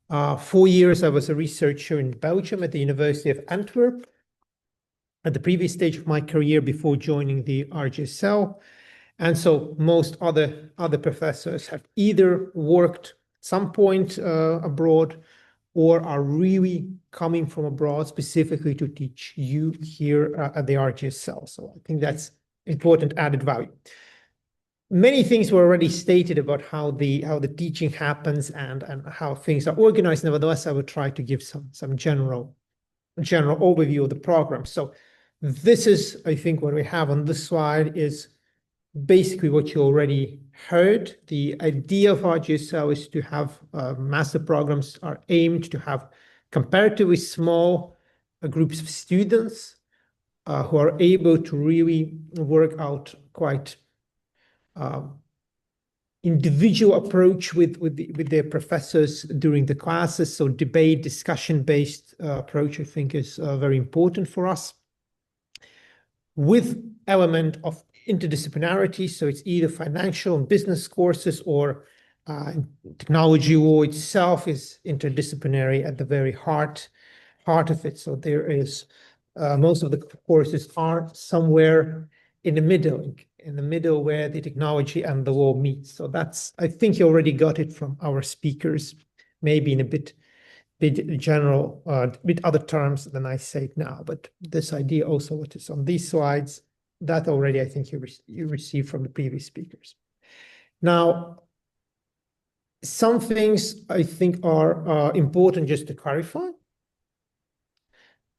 [SPEAKER 1] 4 years, I was a researcher in Belgium at the University of Antwerp at the previous stage of my career before joining the RGSL. And so most other professors have either worked at some point abroad or are really coming from abroad specifically to teach you here at the RGSL. So I think that's important added value. Many things were already stated about how the teaching happens and how things are organized. Nevertheless, I will try to give some general overview of the program. So this is, I think, what we have on this slide is basically what you already heard. The idea of RGSL is to have master programs are aimed to have comparatively small groups of students who are able to really work out quite individual approach with their professors during the classes. So debate, discussion-based approach, I think, is very important for us. With element of interdisciplinarity, so it's either financial and business courses or technology law itself is interdisciplinary at the very heart of it. So there is most of the courses are somewhere in the middle where the technology and the law meet. So that's, I think you already got it from our speakers, maybe in a bit general, with other terms than I say it now. But this idea also, what is on these slides, that already I think you received from the previous speakers. Now, some things I think are important just to clarify.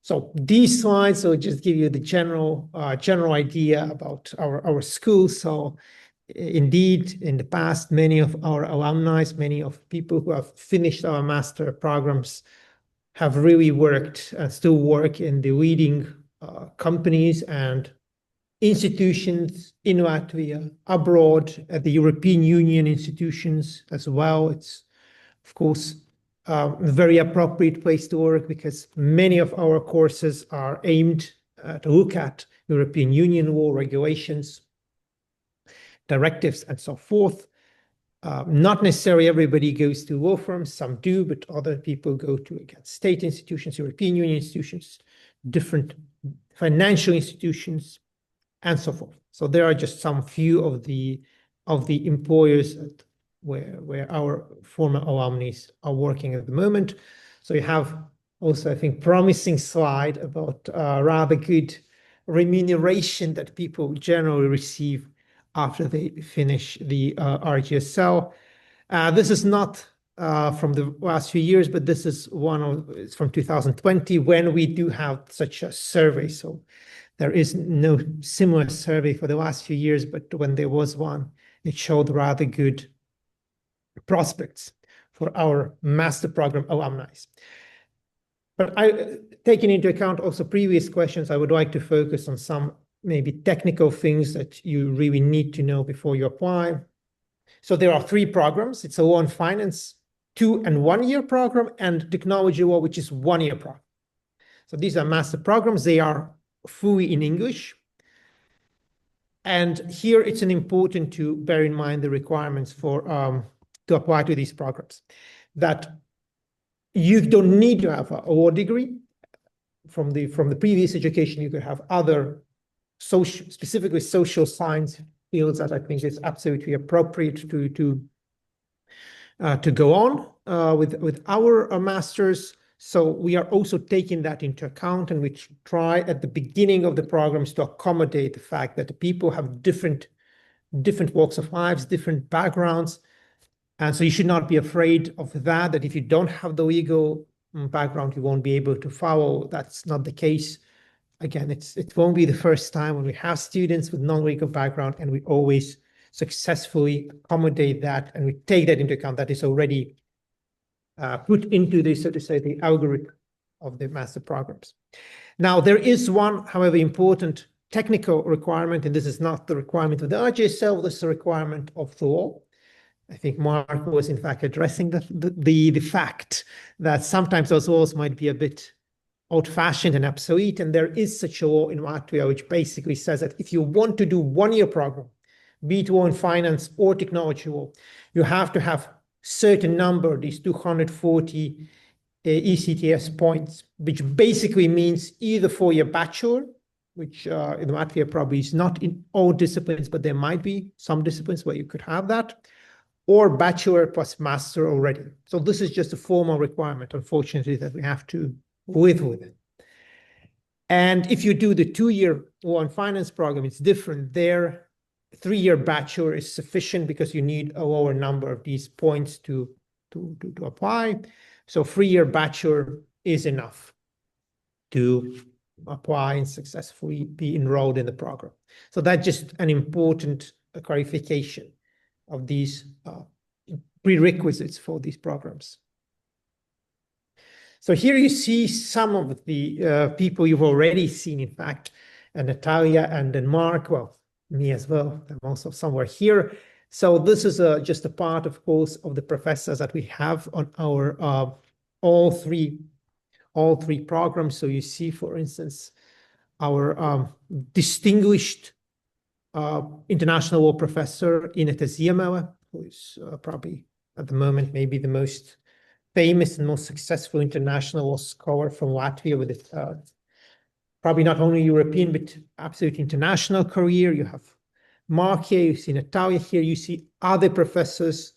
[SPEAKER 1] So these slides will just give you the general idea about our school. So indeed, in the past, many of our alumni, many of people who have finished our master programs have really worked and still work in the leading companies and institutions in Latvia, abroad, at the European Union institutions as well. It's, of course, a very appropriate place to work because many of our courses are aimed to look at European Union law, regulations, directives, and so forth. Not necessarily everybody goes to law firms, some do, but other people go to, again, state institutions, European Union institutions, different financial institutions, and so forth. So there are just some few of the employers where our former alumni are working at the moment. So you have also, I think, promising slide about rather good remuneration that people generally receive after they finish the RGSL. This is not from the last few years, but this is it's from 2020 when we do have such a survey. So there is no similar survey for the last few years, but when there was one, it showed rather good prospects for our master program alumni. But taking into account also previous questions, I would like to focus on some maybe technical things that you really need to know before you apply. So there are 3 programs. It's a Law and Finance 2- and 1-year program and Technology Law, which is 1-year program. So these are master programs. They are fully in English. And here it's important to bear in mind the requirements for to apply to these programs. That you don't need to have a law degree. From the previous education, you could have other specifically social science fields that I think is absolutely appropriate to go on with our masters. So we are also taking that into account, and we try at the beginning of the programs to accommodate the fact that the people have different walks of lives, different backgrounds. And so you should not be afraid of that if you don't have the legal background, you won't be able to follow. That's not the case. Again, it won't be the first time when we have students with non-legal background, and we always successfully accommodate that, and we take that into account. That is already put into the, so to say, the algorithm of the master programs. Now, there is one, however, important technical requirement, and this is not the requirement of the RGSL, this is a requirement of the law. I think Mark was in fact addressing the fact that sometimes those laws might be a bit old-fashioned and obsolete, and there is such a law in Latvia which basically says that if you want to do one-year program, be it law and finance or technology law, you have to have certain number, these 240 ECTS points, which basically means either for your bachelor, which in Latvia probably is not in all disciplines, but there might be some disciplines where you could have that, or bachelor plus master already. So this is just a formal requirement, unfortunately, that we have to live with it. And if you do the 2-year law and finance program, it's different. There, 3-year bachelor is sufficient because you need a lower number of these points to apply. So 3-year bachelor is enough to apply and successfully be enrolled in the program. So that's just an important clarification of these prerequisites for these programs. So here you see some of the people you've already seen, in fact, Natalja and then Mark, well, me as well, I'm also somewhere here. So this is just a part, of course, of the professors that we have on our all three programs. So you see, for instance, our distinguished international law professor Natalja, who is probably at the moment maybe the most famous and most successful international law scholar from Latvia, with it probably not only European but absolute international career. You have Mark here, you see Natalja here, you see other professors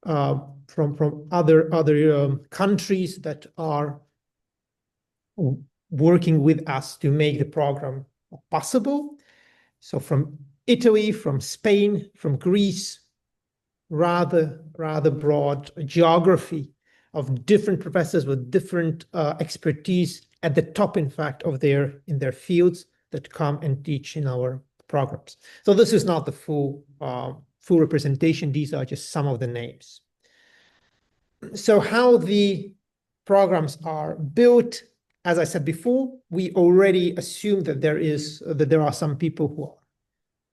[SPEAKER 1] from other countries that are working with us to make the program possible. So from Italy, from Spain, from Greece, rather broad geography of different professors with different expertise at the top, in fact, of in their fields that come and teach in our programs. So this is not the full representation. These are just some of the names. So how the programs are built, as I said before, we already assume that there are some people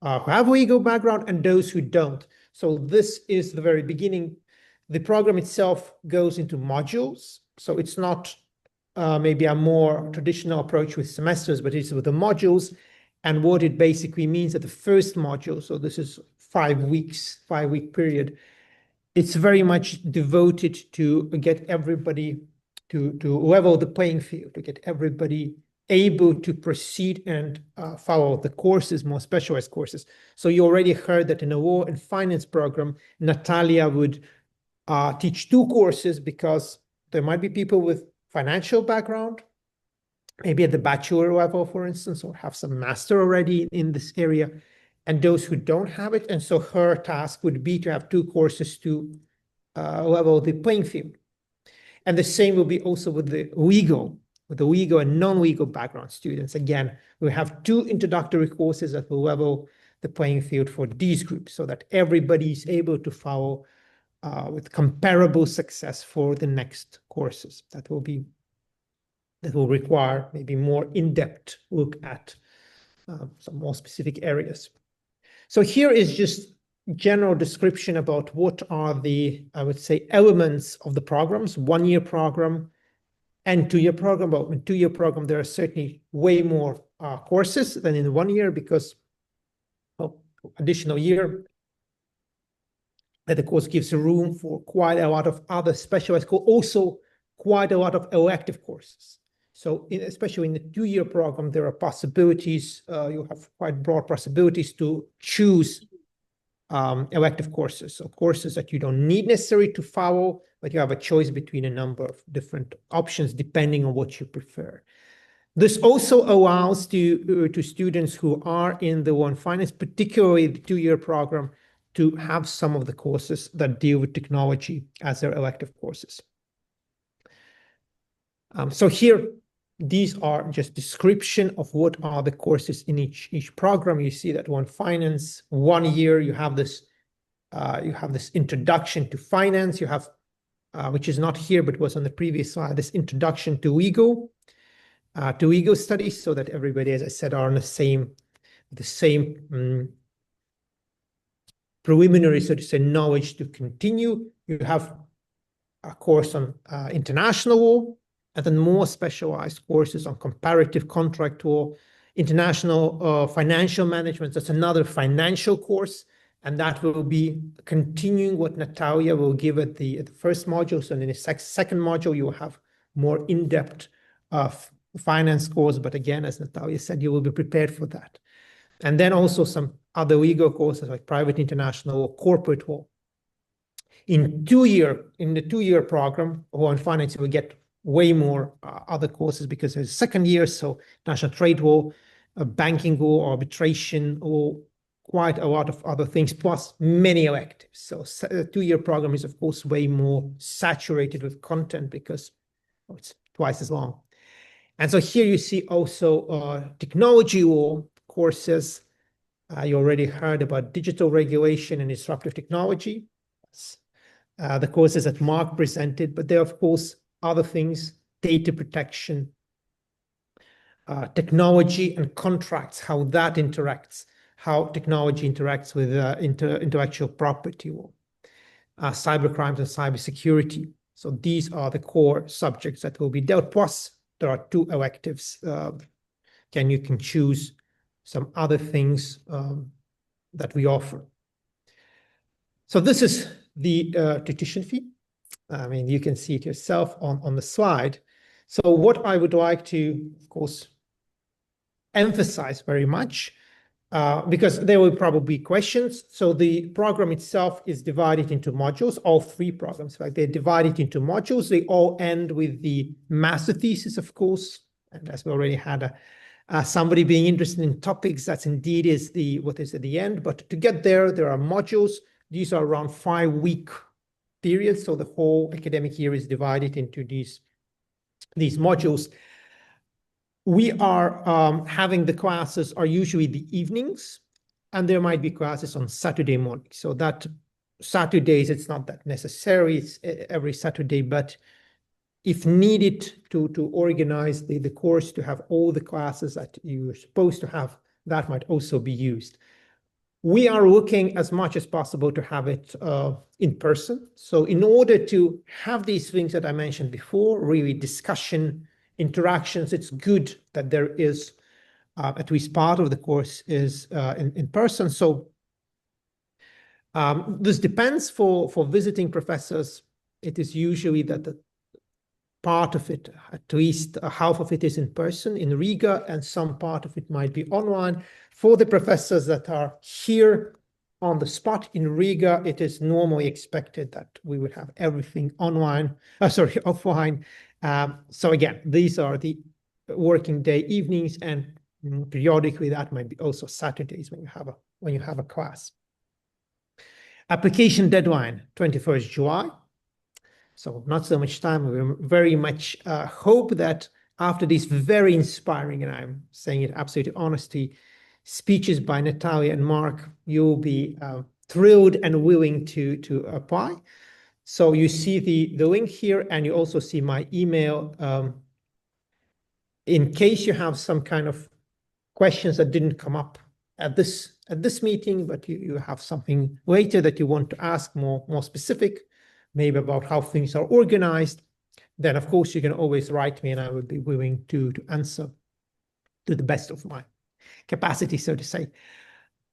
[SPEAKER 1] who have legal background and those who don't. So this is the very beginning. The program itself goes into modules. So it's not maybe a more traditional approach with semesters, but it's with the modules. And what it basically means that the first module, so this is 5 weeks, 5-week period, it's very much devoted to get everybody to level the playing field, to get everybody able to proceed and follow the courses, more specialized courses. So you already heard that in a law and finance program, Natalja would teach 2 courses because there might be people with financial background, maybe at the bachelor level, for instance, or have some master already in this area, and those who don't have it. And so her task would be to have 2 courses to level the playing field. And the same will be also with the legal and non-legal background students. Again, we have 2 introductory courses that will level the playing field for these groups so that everybody is able to follow with comparable success for the next courses that will require maybe more in-depth look at some more specific areas. So here is just general description about what are the, I would say, elements of the programs, 1-year program and 2-year program. Well, in 2-year program, there are certainly way more courses than in 1 year because additional year that the course gives room for quite a lot of other specialized courses, also quite a lot of elective courses. So especially in the 2-year program, there are possibilities, you have quite broad possibilities to choose elective courses, so courses that you don't need necessarily to follow, but you have a choice between a number of different options depending on what you prefer. This also allows to students who are in the law and finance, particularly the 2-year program, to have some of the courses that deal with technology as their elective courses. So here, these are just description of what are the courses in each program. You see that one finance, 1 year, you have this introduction to finance. You have, which is not here but was on the previous slide, this introduction to legal studies, so that everybody, as I said, are on the same preliminary, so to say, knowledge to continue. You have a course on international law, and then more specialized courses on comparative contract law, international financial management. That's another financial course, and that will be continuing what Natalja will give at the first module. So in the second module, you will have more in-depth finance course. But again, as Natalja said, you will be prepared for that. And then also some other legal courses like private international law, corporate law. In the two-year program, Law and Finance, you will get way more other courses because there's a second year. So national trade law, banking law, arbitration, or quite a lot of other things, plus many electives. So the two-year program is, of course, way more saturated with content because it's twice as long. And so here you see also technology law courses. You already heard about digital regulation and disruptive technology. The courses that Mark presented, but there are, of course, other things, data protection, technology and contracts, how that interacts, how technology interacts with intellectual property law, cybercrimes and cybersecurity. So these are the core subjects that will be dealt. Plus, there are two electives. You can choose some other things that we offer. So this is the tuition fee. I mean, you can see it yourself on the slide. So what I would like to, of course, emphasize very much, because there will probably be questions. So the program itself is divided into modules, all three programs. Like they're divided into modules. They all end with the master thesis, of course. And as we already had somebody being interested in topics, that's indeed is what is at the end. But to get there, there are modules. These are around 5-week periods. So the whole academic year is divided into these modules. We are having the classes are usually the evenings, and there might be classes on Saturday morning. So that Saturdays, it's not that necessary. It's every Saturday, but if needed to organize the course, to have all the classes that you're supposed to have, that might also be used. We are looking as much as possible to have it in person. So in order to have these things that I mentioned before, really discussion, interactions, it's good that there is at least part of the course is in person. So this depends for visiting professors. It is usually that the part of it, at least half of it is in person in Riga, and some part of it might be online. For the professors that are here on the spot in Riga, it is normally expected that we would have everything offline. So again, these are the working day evenings, and periodically that might be also Saturdays when you have a class. Application deadline, 21st July. So not so much time. We very much hope that after these very inspiring, and I'm saying it absolutely honesty, speeches by Natalja and Mark, you'll be thrilled and willing to apply. So you see the link here, and you also see my email. In case you have some kind of questions that didn't come up at this meeting, but you have something later that you want to ask more specific, maybe about how things are organized, then of course you can always write me, and I would be willing to answer to the best of my capacity, so to say.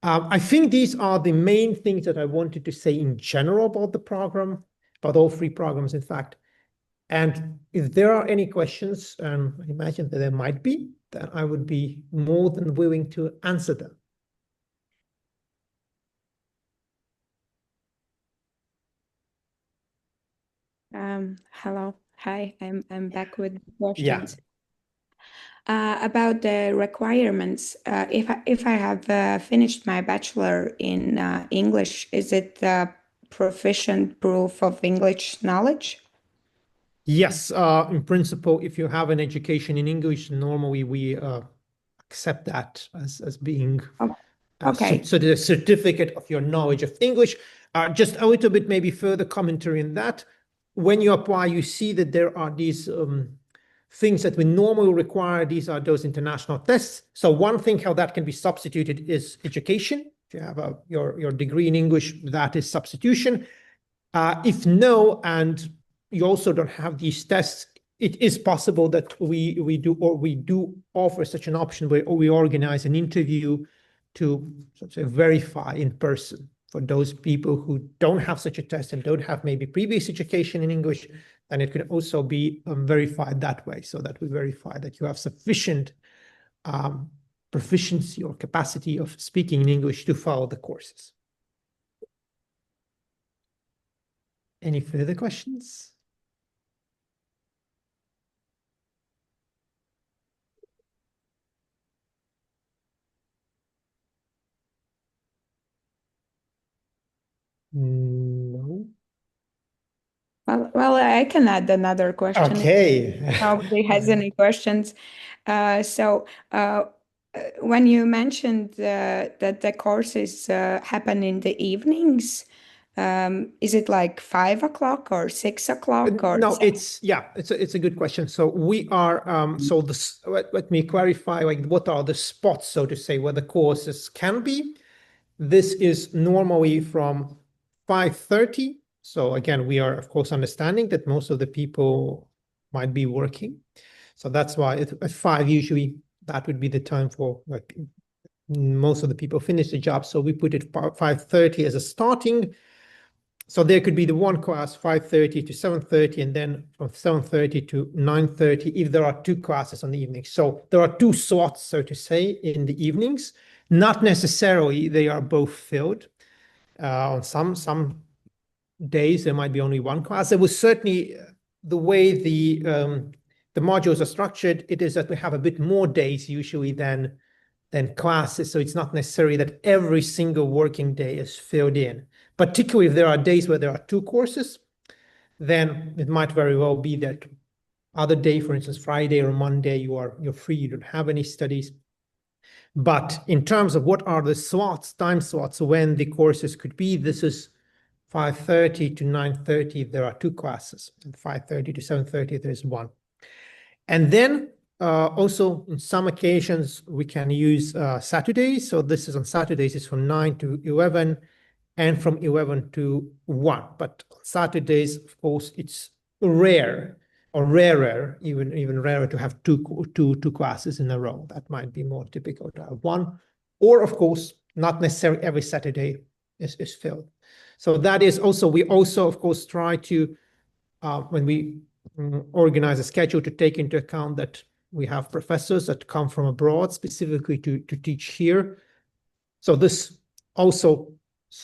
[SPEAKER 1] I think these are the main things that I wanted to say in general about the program, about all three programs, in fact. And if there are any questions, I imagine that there might be, then I would be more than willing to answer them.
[SPEAKER 5] Hello. Hi, I'm back with questions. Yeah. About the requirements, if I have finished my bachelor in English, is it proficient proof of English knowledge?
[SPEAKER 1] Yes, in principle, if you have an education in English, normally we accept that as being
[SPEAKER 5] okay.
[SPEAKER 1] So the certificate of your knowledge of English. Just a little bit maybe further commentary on that. When you apply, you see that there are these things that we normally require. These are those international tests. So one thing how that can be substituted is education. if you have your degree in English, that is substitution. If no, and you also don't have these tests, it is possible that we do offer such an option where we organize an interview to, so to say, verify in person for those people who don't have such a test and don't have maybe previous education in English. And it could also be verified that way, so that we verify that you have sufficient proficiency or capacity of speaking in English to follow the courses. Any further questions? No.
[SPEAKER 5] Well, I can add another question.
[SPEAKER 1] Okay.
[SPEAKER 5] If nobody has any questions. When you mentioned that the courses happen in the evenings, is it like 5 o'clock or 6 o'clock or?
[SPEAKER 1] No, it's a good question. So we are let me clarify, like, what are the spots, so to say, where the courses can be. This is normally from 5:30. So again, we are of course understanding that most of the people might be working. So that's why at 5 usually that would be the time for, like, most of the people finish the job. So we put it 5:30 as a starting. So there could be the one class 5:30 to 7:30, and then from 7:30 to 9:30 if there are 2 classes on the evening. So there are 2 slots, so to say, in the evenings. Not necessarily they are both filled. On some days there might be only 1 class. There was certainly the way the modules are structured. It is that we have a bit more days usually than classes. So it's not necessary that every single working day is filled in. Particularly if there are days where there are 2 courses, then it might very well be that other day, for instance, Friday or Monday, you're free, you don't have any studies. But in terms of what are the slots, time slots, when the courses could be, this is 5:30 to 9:30, there are 2 classes, and 5:30 to 7:30, there's 1. And then also in some occasions we can use Saturdays. So this is on Saturdays, it's from 9 to 11 and from 11 to 1. But on Saturdays, of course, it's rare or rarer, even rarer to have two classes in a row. That might be more typical to have 1. Or of course, not necessarily every Saturday is filled. So that is also, we also of course try to, when we organize a schedule, to take into account that we have professors that come from abroad specifically to teach here. So this also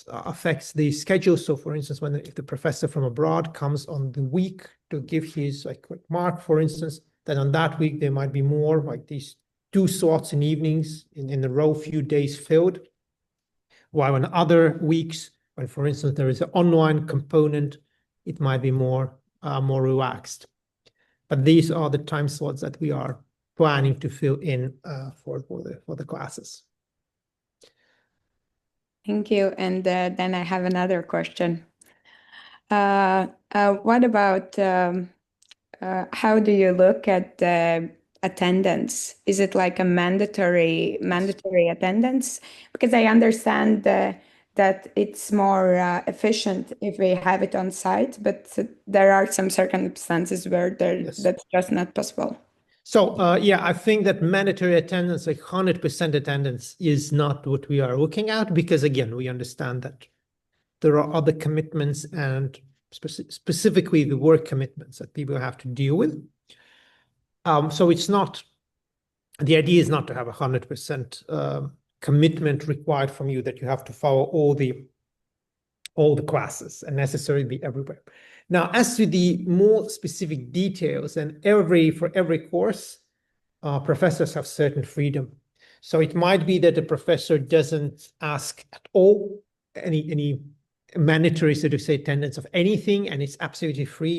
[SPEAKER 1] affects the schedule. So for instance, if the professor from abroad comes on the week to give his mark, for instance, then on that week there might be more like these 2 slots in evenings in a row, few days filled. While on other weeks, when for instance there is an online component, it might be more relaxed. But these are the time slots that we are planning to fill in for the classes.
[SPEAKER 5] Thank you. And then I have another question. What about how do you look at the attendance? Is it like a mandatory attendance? Because I understand that it's more efficient if we have it on site, but there are some circumstances where that's just not possible.
[SPEAKER 1] So I think that mandatory attendance, like 100% attendance, is not what we are looking at, because again, we understand that there are other commitments, and specifically the work commitments that people have to deal with. So it's not, the idea is not to have 100% commitment required from you, that you have to follow all the classes and necessarily be everywhere. Now, as to the more specific details, and for every course, professors have certain freedom. So it might be that the professor doesn't ask at all any mandatory, so to say, attendance of anything, and it's absolutely free.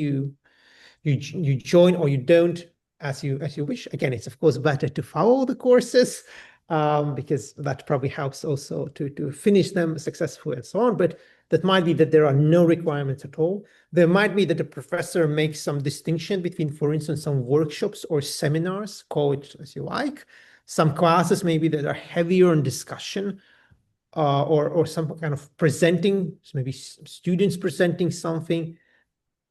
[SPEAKER 1] You join or you don't as you wish. Again, it's of course better to follow the courses, because that probably helps also to finish them successfully and so on. But that might be that there are no requirements at all. There might be that the professor makes some distinction between, for instance, some workshops or seminars, call it as you like. Some classes maybe that are heavier in discussion, or some kind of presenting, maybe students presenting something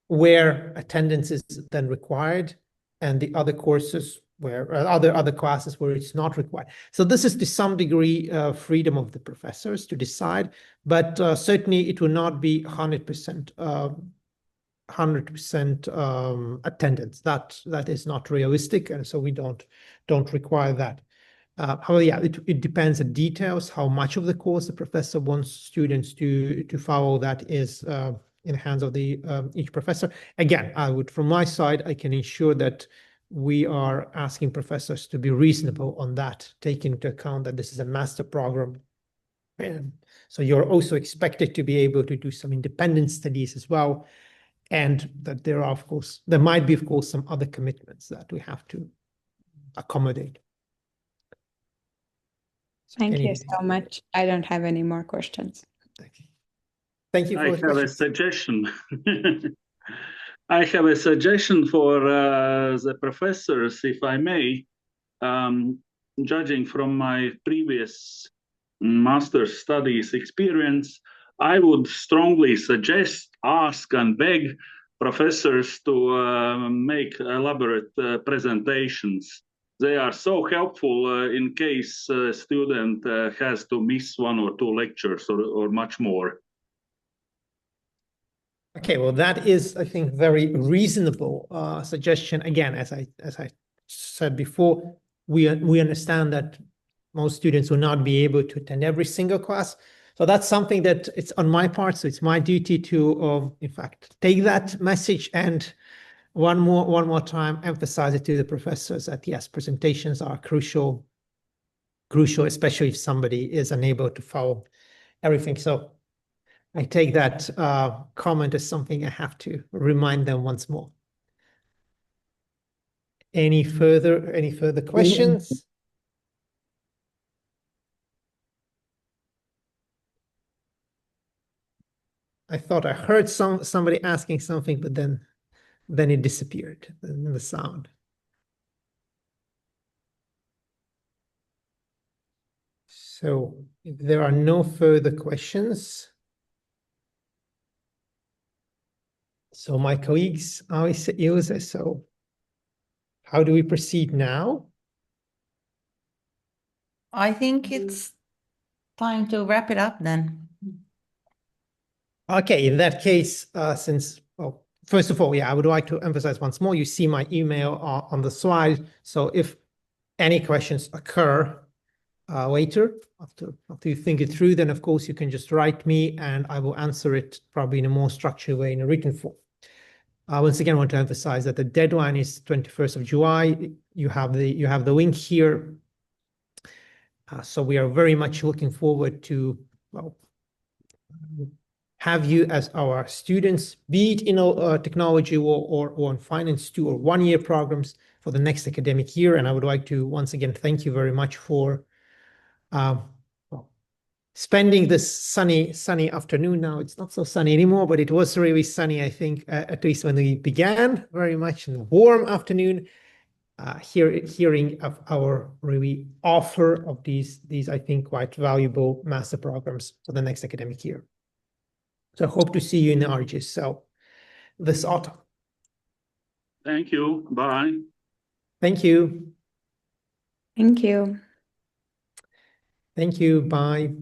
[SPEAKER 1] where attendance is then required, and the other courses where other classes where it's not required. So this is to some degree freedom of the professors to decide, but certainly it will not be 100% attendance. That is not realistic, and so we don't require that. However, yeah, it depends on details, how much of the course the professor wants students to follow. That is in the hands of the each professor. Again, from my side, I can ensure that we are asking professors to be reasonable on that, taking into account that this is a master program. And so you're also expected to be able to do some independent studies as well. And that there might be, of course, some other commitments that we have to accommodate.
[SPEAKER 5] Thank you so much. I don't have any more questions.
[SPEAKER 1] Thank you for
[SPEAKER 4] I have a suggestion. I have a suggestion for the professors, if I may. Judging from my previous master's studies experience, I would strongly suggest, ask and beg professors to make elaborate presentations. They are so helpful in case a student has to miss 1 or 2 lectures or much more.
[SPEAKER 1] Okay, well, that is, I think, very reasonable suggestion. Again, as I said before, we understand that most students will not be able to attend every single class. So that's something that it's on my part. So it's my duty to, in fact, take that message and one more time emphasize it to the professors that yes, presentations are crucial, especially if somebody is unable to follow everything. So I take that comment as something I have to remind them once more. Any further questions? I thought I heard somebody asking something, but then it disappeared in the sound. So if there are no further questions, so my colleagues, Ilse, so how do we proceed now?
[SPEAKER 6] I think it's time to wrap it up then.
[SPEAKER 1] Okay, in that case, well, first of all, yeah, I would like to emphasize once more, you see my email on the slide. So if any questions occur later, after you think it through, then of course you can just write me and I will answer it probably in a more structured way in a written form. Once again, I want to emphasize that the deadline is 21st of July. You have the link here. So we are very much looking forward to, well, have you as our students, be it in technology or on finance 2 or 1-year programs for the next academic year. And I would like to once again thank you very much for spending this sunny afternoon. Now it's not so sunny anymore, but it was really sunny, I think, at least when we began, very much in the warm afternoon, hearing of our really offer of these I think quite valuable master programs for the next academic year. So I hope to see you in the RGSL this autumn.
[SPEAKER 4] Thank you. Bye.
[SPEAKER 1] Thank you.
[SPEAKER 5] Thank you.
[SPEAKER 1] Thank you. Bye.